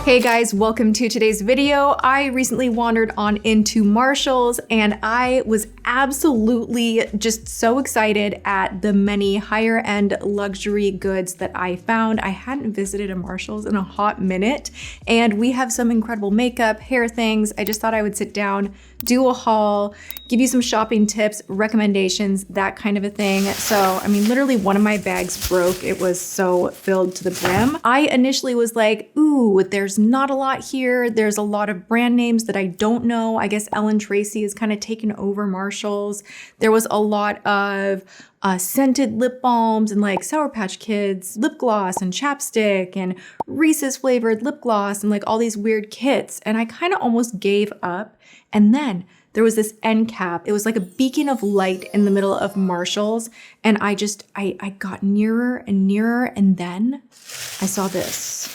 Hey guys, welcome to today's video. I recently wandered on into Marshalls and I was absolutely just so excited at the many higher end luxury goods that I found. I hadn't visited a Marshalls in a hot minute and we have some incredible makeup, hair things. I just thought I would sit down, do a haul, give you some shopping tips, recommendations, that kind of a thing. So, I mean, literally one of my bags broke. It was so filled to the brim. I initially was like, ooh, there's not a lot here. There's a lot of brand names that I don't know. I guess Ellen Tracy is kind of taken over Marshalls. There was a lot of scented lip balms and like Sour Patch Kids lip gloss and chapstick and Reese's flavored lip gloss and like all these weird kits. And I kind of almost gave up. And then there was this end cap. It was like a beacon of light in the middle of Marshalls. And I got nearer and nearer. And then I saw this.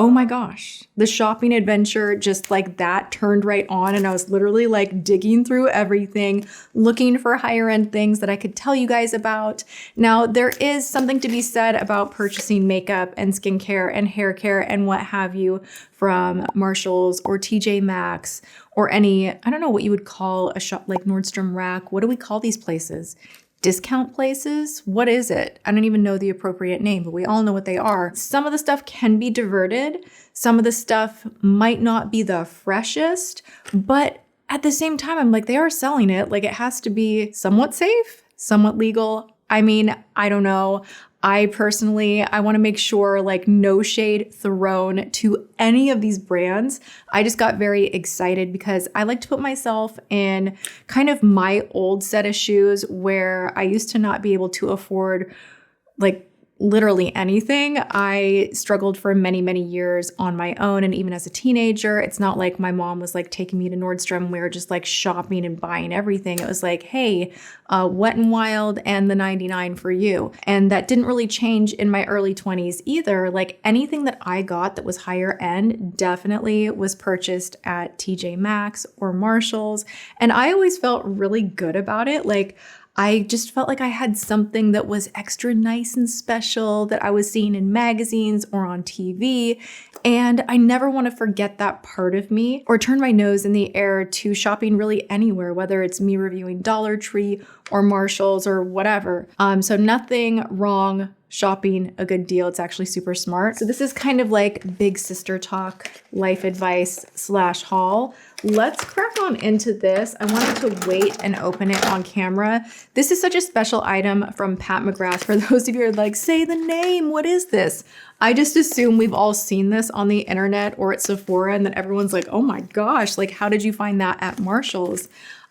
Oh my gosh, the shopping adventure just like that turned right on and I was literally like digging through everything, looking for higher end things that I could tell you guys about. Now, there is something to be said about purchasing makeup and skincare and hair care and what have you from Marshalls or TJ Maxx or any, I don't know what you would call a shop like Nordstrom Rack. What do we call these places? Discount places? What is it? I don't even know the appropriate name, but we all know what they are. Some of the stuff can be diverted. Some of the stuff might not be the freshest, but at the same time, I'm like, they are selling it. Like it has to be somewhat safe, somewhat legal. I mean, I don't know. I personally, I want to make sure like no shade thrown to any of these brands. I just got very excited because I like to put myself in kind of my old set of shoes where I used to not be able to afford like literally anything. I struggled for many, many years on my own. And even as a teenager, it's not like my mom was like taking me to Nordstrom. We were just like shopping and buying everything. It was like, hey, Wet n Wild and the 99 for you. And that didn't really change in my early 20s either. Like anything that I got that was higher end definitely was purchased at TJ Maxx or Marshalls. And I always felt really good about it. Like I just felt like I had something that was extra nice and special that I was seeing in magazines or on TV. And I never want to forget that part of me or turn my nose in the air to shopping really anywhere, whether it's me reviewing Dollar Tree or Marshalls or whatever. So nothing wrong shopping a good deal. It's actually super smart. So this is kind of like big sister talk, life advice / haul. Let's crack on into this. I wanted to wait and open it on camera. This is such a special item from Pat McGrath. For those of you who are like, say the name, what is this? I just assume we've all seen this on the internet or at Sephora and then everyone's like, oh my gosh, like how did you find that at Marshalls?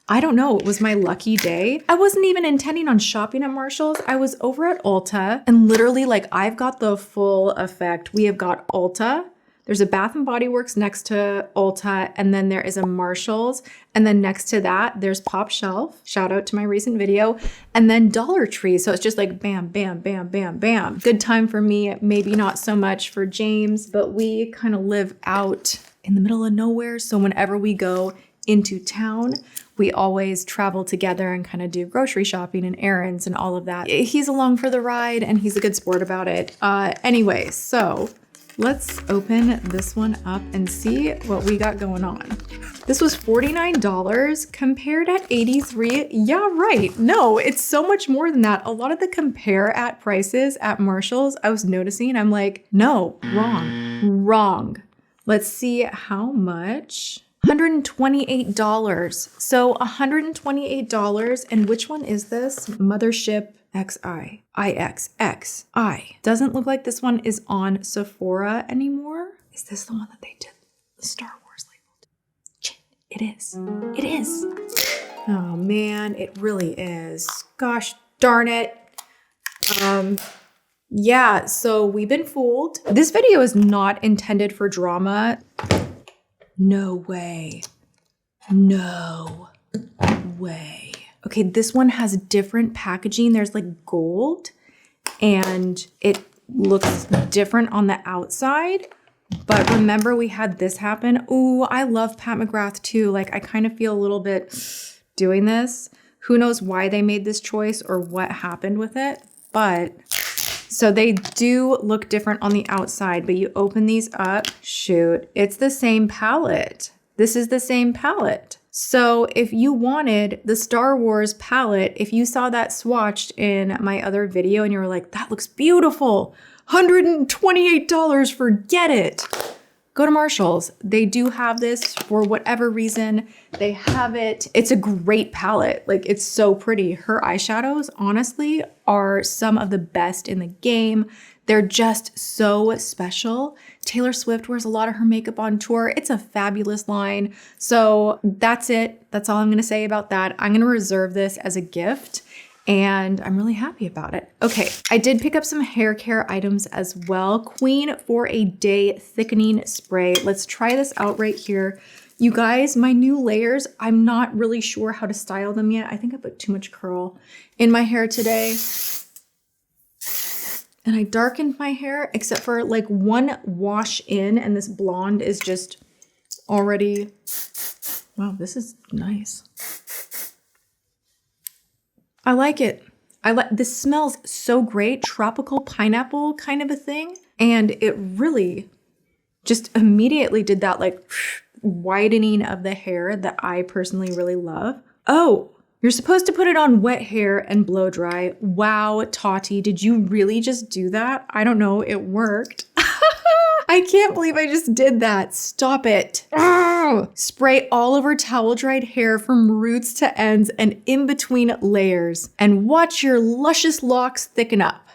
I don't know, it was my lucky day. I wasn't even intending on shopping at Marshalls. I was over at Ulta and literally like I've got the full effect. We have got Ulta. There's a Bath & Body Works next to Ulta, and then there is a Marshalls, and then next to that, there's Pop Shelf, shout out to my recent video, and then Dollar Tree. So it's just like bam, bam, bam, bam, bam. Good time for me, maybe not so much for James, but we kind of live out in the middle of nowhere. So whenever we go into town, we always travel together and kind of do grocery shopping and errands and all of that. He's along for the ride and he's a good sport about it. Anyway, so let's open this one up and see what we got going on. This was $49 compared at $83. Yeah, right. No, it's so much more than that. A lot of the compare at prices at Marshalls, I was noticing, I'm like, no, wrong. Let's see how much. $128. So $128. And which one is this? Mothership XI. IXXI. Doesn't look like this one is on Sephora anymore. Is this the one that they did the Star Wars label? Shit, it is. It is. Oh man, it really is. Gosh darn it. Yeah, so we've been fooled. This video is not intended for drama. No way. No way. Okay, this one has different packaging. There's like gold and it looks different on the outside. But remember we had this happen. Ooh, I love Pat McGrath too. Like I kind of feel a little bit doing this. Who knows why they made this choice or what happened with it, but So they do look different on the outside, but you open these up, shoot, it's the same palette. This is the same palette. So if you wanted the Star Wars palette, if you saw that swatched in my other video and you were like, that looks beautiful, $128, forget it. Go to Marshall's. They do have this for whatever reason. They have it. It's a great palette. Like, it's so pretty. Her eyeshadows, honestly, are some of the best in the game. They're just so special. Taylor Swift wears a lot of her makeup on tour. It's a fabulous line. So that's it. That's all I'm gonna say about that. I'm gonna reserve this as a gift, and I'm really happy about it. Okay, I did pick up some hair care items as well. Queen for a Day Thickening Spray. Let's try this out right here. You guys, my new layers, I'm not really sure how to style them yet. I think I put too much curl in my hair today. And I darkened my hair except for like one wash in, and this blonde is just already, wow, this is nice. I like it. This smells so great, tropical pineapple kind of a thing. And it really just immediately did that like widening of the hair that I personally really love. Oh, you're supposed to put it on wet hair and blow dry. Wow, Tati, did you really just do that? I don't know, it worked. I can't believe I just did that. Stop it. Oh. Spray all over towel dried hair from roots to ends and in between layers. And watch your luscious locks thicken up.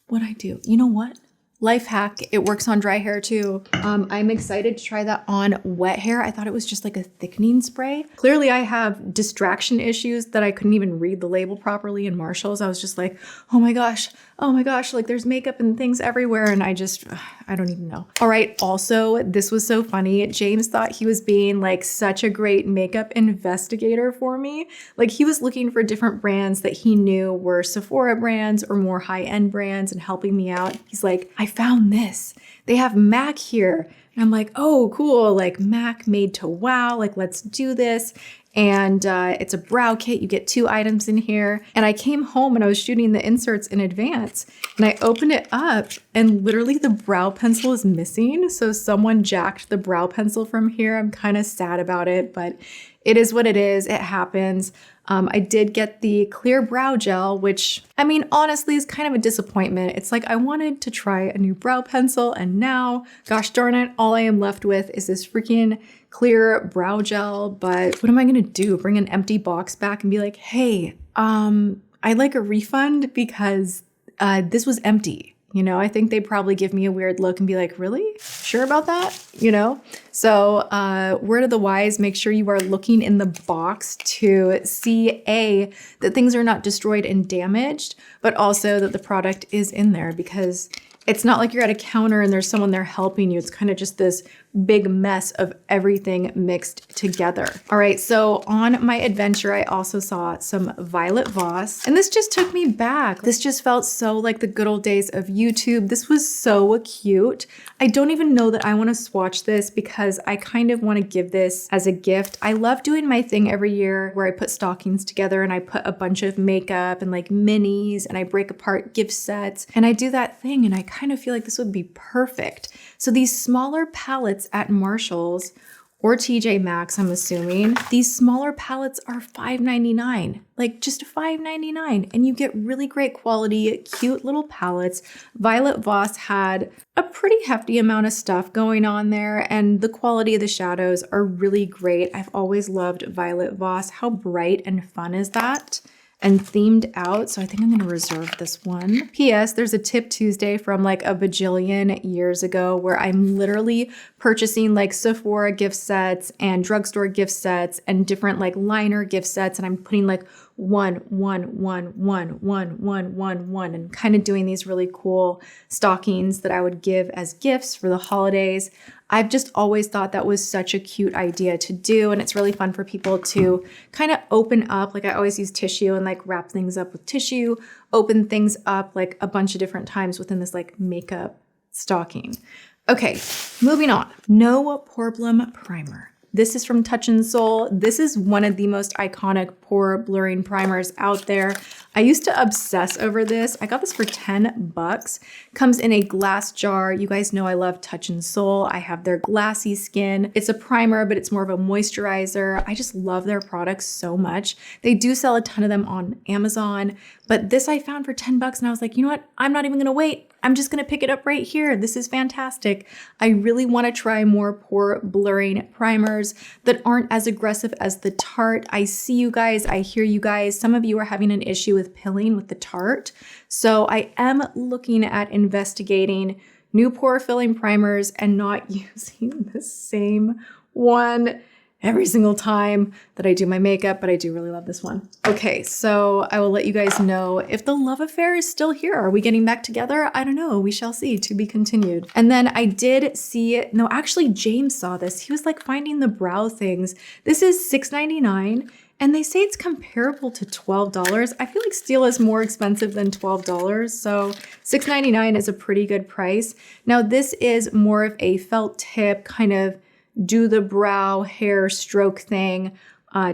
What'd I do? You know what? Life hack, it works on dry hair too. I'm excited to try that on wet hair. I thought it was just like a thickening spray. Clearly I have distraction issues that I couldn't even read the label properly in Marshall's. I was just like, oh my gosh, like there's makeup and things everywhere. And I don't even know. All right, also, this was so funny. James thought he was being like such a great makeup investigator for me. Like he was looking for different brands that he knew were Sephora brands or more high-end brands and helping me out. He's like, I found this. They have MAC here. And I'm like, oh, cool. Like MAC made to wow. Like, let's do this. And it's a brow kit. You get 2 items in here. And I came home and I was shooting the inserts in advance. And I opened it up and literally the brow pencil is missing. So someone jacked the brow pencil from here. I'm kind of sad about it, but it is what it is. It happens. I did get the clear brow gel, which, I mean, honestly is kind of a disappointment. It's like I wanted to try a new brow pencil and now, gosh darn it, all I am left with is this freaking clear brow gel. But what am I gonna do? Bring an empty box back and be like, hey, I'd like a refund because this was empty. You know, I think they'd probably give me a weird look and be like, really? Sure about that? You know? So word of the wise, make sure you are looking in the box to see that things are not destroyed and damaged, but also that the product is in there, because it's not like you're at a counter and there's someone there helping you. It's kind of just this big mess of everything mixed together. All right, so on my adventure, I also saw some Violet Voss, and this just took me back. This just felt so like the good old days of YouTube. This was so cute. I don't even know that I want to swatch this because I kind of want to give this as a gift. I love doing my thing every year where I put stockings together and I put a bunch of makeup and like minis and I break apart gift sets and I do that thing, and I kind of feel like this would be perfect. So these smaller palettes at Marshall's or TJ Maxx, I'm assuming, these smaller palettes are $5.99, like just $5.99, and you get really great quality, cute little palettes. Violet Voss had a pretty hefty amount of stuff going on there, and the quality of the shadows are really great. I've always loved Violet Voss. How bright and fun is that? And themed out, so I think I'm gonna reserve this one. P.S. There's a Tip Tuesday from like a bajillion years ago where I'm literally purchasing like Sephora gift sets and drugstore gift sets and different like liner gift sets, and I'm putting like one, and kind of doing these really cool stockings that I would give as gifts for the holidays. I've just always thought that was such a cute idea to do, and it's really fun for people to kind of open up. Like I always use tissue and like wrap things up with tissue, open things up like a bunch of different times within this like makeup stocking. Okay, moving on. No Poreblem primer. This is from Touch in Soul. This is one of the most iconic pore blurring primers out there. I used to obsess over this. I got this for 10 bucks. Comes in a glass jar. You guys know I love Touch in Sol. I have their glassy skin. It's a primer, but it's more of a moisturizer. I just love their products so much. They do sell a ton of them on Amazon, but this I found for 10 bucks and I was like, you know what? I'm not even gonna wait. I'm just gonna pick it up right here. This is fantastic. I really wanna try more pore blurring primers that aren't as aggressive as the Tarte. I see you guys, I hear you guys. Some of you are having an issue with pilling with the Tarte. So I am looking at investigating new pore filling primers and not using the same one every single time that I do my makeup, but I do really love this one. Okay, so I will let you guys know if the love affair is still here. Are we getting back together? I don't know, we shall see, to be continued. And then I did see, no, actually James saw this. He was like finding the brow things. This is $6.99 and they say it's comparable to $12. I feel like Stila is more expensive than $12, so $6.99 is a pretty good price. Now this is more of a felt tip, kind of do the brow hair stroke thing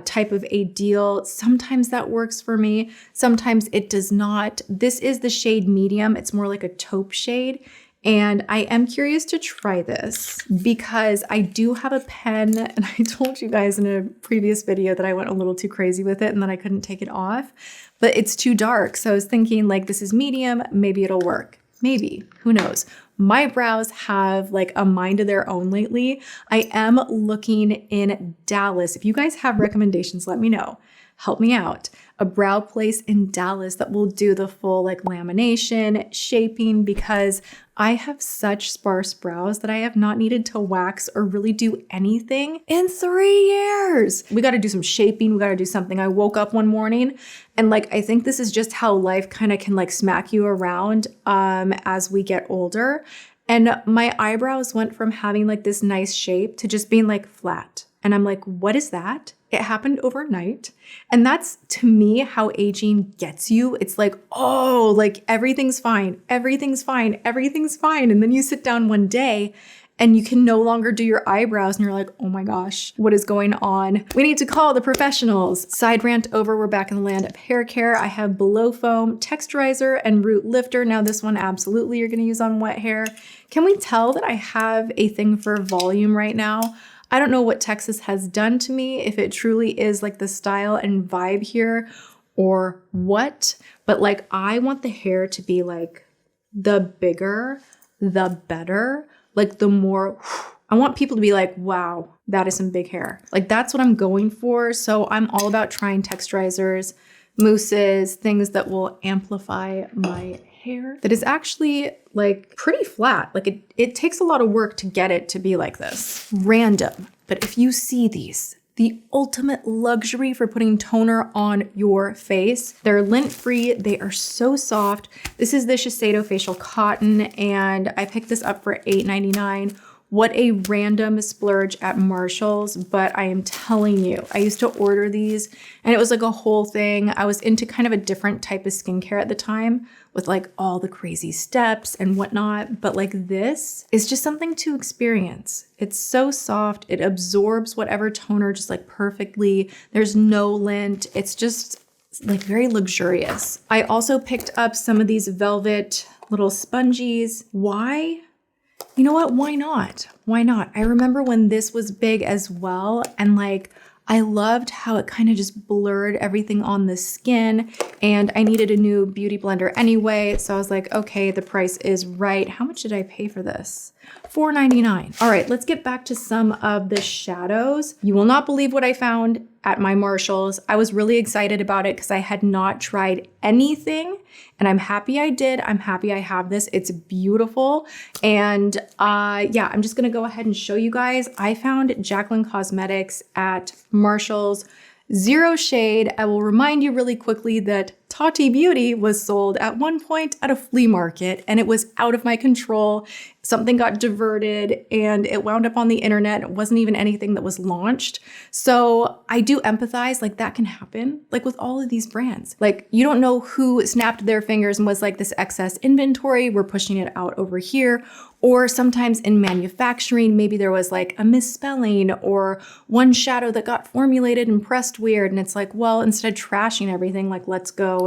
type of a deal. Sometimes that works for me. Sometimes it does not. This is the shade medium. It's more like a taupe shade. And I am curious to try this because I do have a pen and I told you guys in a previous video that I went a little too crazy with it and then I couldn't take it off, but it's too dark. So I was thinking like, this is medium, maybe it'll work. Maybe, who knows? My brows have like a mind of their own lately. I am looking in Dallas. If you guys have recommendations, let me know. Help me out. A brow place in Dallas that will do the full like lamination, shaping, because I have such sparse brows that I have not needed to wax or really do anything in 3 years. We got to do some shaping. We got to do something. I woke up one morning and like, I think this is just how life kind of can like smack you around as we get older. And my eyebrows went from having like this nice shape to just being like flat. And I'm like, what is that? It happened overnight. And that's to me how aging gets you. It's like, oh, like everything's fine. Everything's fine. Everything's fine. And then you sit down one day and you can no longer do your eyebrows and you're like, oh my gosh, what is going on? We need to call the professionals. Side rant over, we're back in the land of hair care. I have Blofoam, Texturizer, and Root Lifter. Now this one absolutely you're gonna use on wet hair. Can we tell that I have a thing for volume right now? I don't know what Texas has done to me, if it truly is like the style and vibe here or what, but like I want the hair to be like the bigger, the better, like the more, I want people to be like, wow, that is some big hair. Like that's what I'm going for. So I'm all about trying texturizers, mousses, things that will amplify my hair that is actually like pretty flat. Like it takes a lot of work to get it to be like this. Random, but if you see these, the ultimate luxury for putting toner on your face. They're lint-free, they are so soft. This is the Shiseido Facial Cotton and I picked this up for $8.99. What a random splurge at Marshall's, but I am telling you, I used to order these and it was like a whole thing. I was into kind of a different type of skincare at the time with like all the crazy steps and whatnot, but like this is just something to experience. It's so soft, it absorbs whatever toner just like perfectly. There's no lint, it's just like very luxurious. I also picked up some of these velvet little spongies. Why? You know what? Why not? Why not? I remember when this was big as well. And like, I loved how it kind of just blurred everything on the skin. And I needed a new beauty blender anyway. So I was like, okay, the price is right. How much did I pay for this? $4.99. All right, let's get back to some of the shadows. You will not believe what I found at my Marshalls. I was really excited about it because I had not tried anything and I'm happy I did. I'm happy I have this. It's beautiful. And yeah, I'm just gonna go ahead and show you guys. I found Jacqueline Cosmetics at Marshalls. Zero shade. I will remind you really quickly that Tati Beauty was sold at one point at a flea market and it was out of my control. something got diverted and it wound up on the internet. It wasn't even anything that was launched. So I do empathize, like that can happen, like with all of these brands. Like you don't know who snapped their fingers and was like, this excess inventory, we're pushing it out over here. Or sometimes in manufacturing, maybe there was like a misspelling or one shadow that got formulated and pressed weird. And it's like, well, instead of trashing everything, like let's go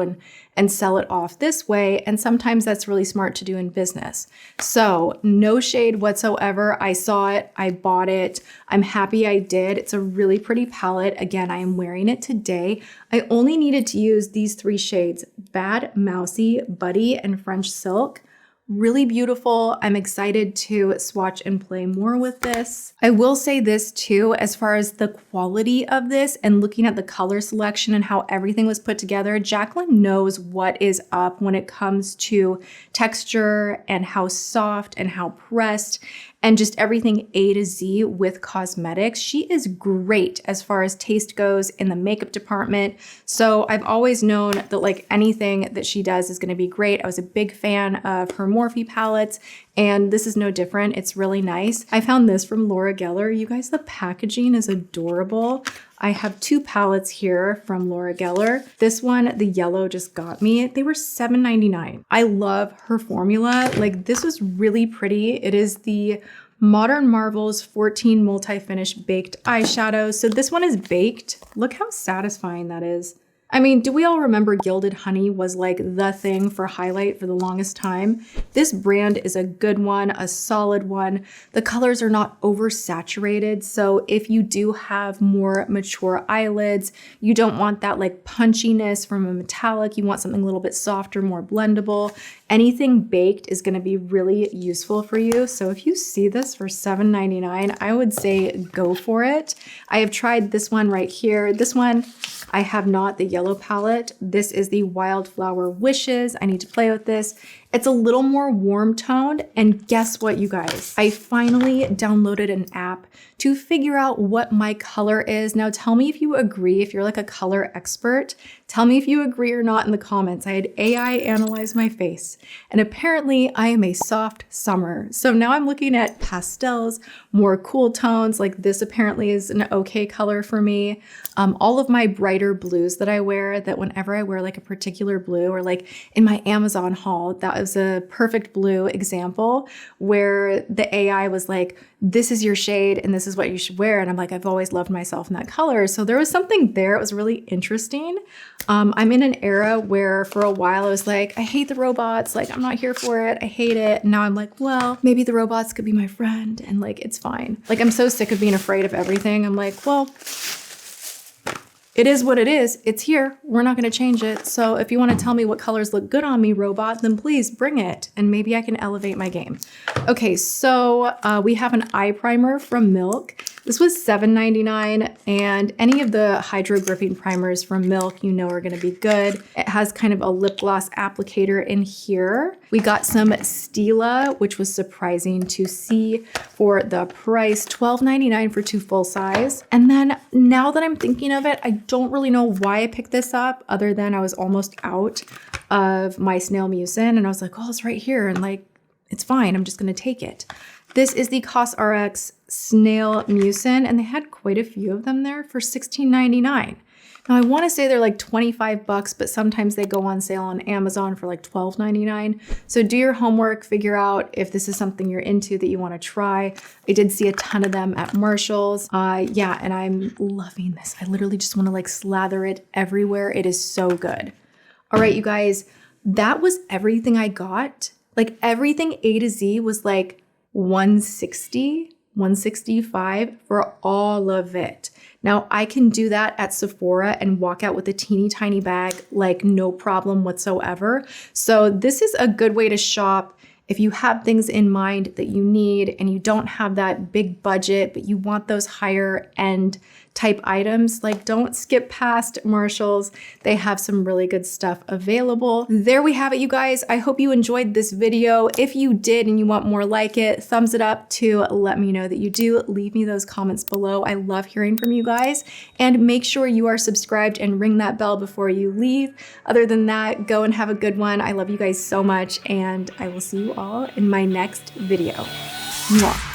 and sell it off this way. And sometimes that's really smart to do in business. So no shade whatsoever. I saw it, I bought it. I'm happy I did. It's a really pretty palette. Again, I am wearing it today. I only needed to use these 3 shades, Bad Mousy, Buddy, and French Silk. Really beautiful. I'm excited to swatch and play more with this. I will say this too, as far as the quality of this and looking at the color selection and how everything was put together, Jacqueline knows what is up when it comes to texture and how soft and how pressed and just everything A to Z with cosmetics. She is great as far as taste goes in the makeup department. So I've always known that like anything that she does is gonna be great. I was a big fan of her Morphe palettes, and this is no different. It's really nice. I found this from Laura Geller. You guys, the packaging is adorable. I have 2 palettes here from Laura Geller. This one, the yellow, just got me. They were $7.99. I love her formula. Like this was really pretty. It is the Modern Marvels 14 Multi-Finish Baked Eyeshadow. So this one is baked. Look how satisfying that is. I mean, do we all remember Gilded Honey was like the thing for highlight for the longest time? This brand is a good one, a solid one. The colors are not oversaturated. So if you do have more mature eyelids, you don't want that like punchiness from a metallic, you want something a little bit softer, more blendable. Anything baked is gonna be really useful for you. So if you see this for $7.99, I would say go for it. I have tried this one right here. This one, I have not, the yellow palette. This is the Wildflower Wishes. I need to play with this. It's a little more warm toned, and guess what, you guys? I finally downloaded an app to figure out what my color is. Now tell me if you agree, if you're like a color expert, tell me if you agree or not in the comments. I had AI analyze my face, and apparently I am a soft summer. So now I'm looking at pastels, more cool tones, like this apparently is an okay color for me. All of my brighter blues that I wear, that whenever I wear like a particular blue, or like in my Amazon haul, that was a perfect blue example where the AI was like, this is your shade and this is what you should wear. And I'm like, I've always loved myself in that color. So there was something there. It was really interesting. I'm in an era where for a while I was like, I hate the robots. Like, I'm not here for it. I hate it. And now I'm like, well, maybe the robots could be my friend and like, it's fine. Like, I'm so sick of being afraid of everything. I'm like, well, it is what it is. It's here. We're not going to change it. So if you want to tell me what colors look good on me, robot, then please bring it. And maybe I can elevate my game. Okay, so we have an eye primer from Milk. This was $7.99, and any of the hydro gripping primers from Milk, you know, are going to be good. It has kind of a lip gloss applicator in here. We got some Stila, which was surprising to see for the price, $12.99 for 2 full size. And then now that I'm thinking of it, I don't really know why I picked this up other than I was almost out of my Snail Mucin, and I was like, oh, it's right here, and like, it's fine. I'm just going to take it. This is the Cosrx Snail Mucin, and they had quite a few of them there for $16.99. Now I want to say they're like 25 bucks, but sometimes they go on sale on Amazon for like $12.99. So do your homework, figure out if this is something you're into that you want to try. I did see a ton of them at Marshall's. Yeah, and I'm loving this. I literally just want to like slather it everywhere. It is so good. All right, you guys, that was everything I got. Like everything A to Z was like $160, $165 for all of it. Now I can do that at Sephora and walk out with a teeny tiny bag, like no problem whatsoever. So this is a good way to shop if you have things in mind that you need and you don't have that big budget, but you want those higher end type items. Like, don't skip past Marshalls. They have some really good stuff available. There we have it, you guys. I hope you enjoyed this video. If you did and you want more like it, thumbs it up to let me know that you do. Leave me those comments below. I love hearing from you guys. And make sure you are subscribed and ring that bell before you leave. Other than that, go and have a good one. I love you guys so much, and I will see you all in my next video. Mwah.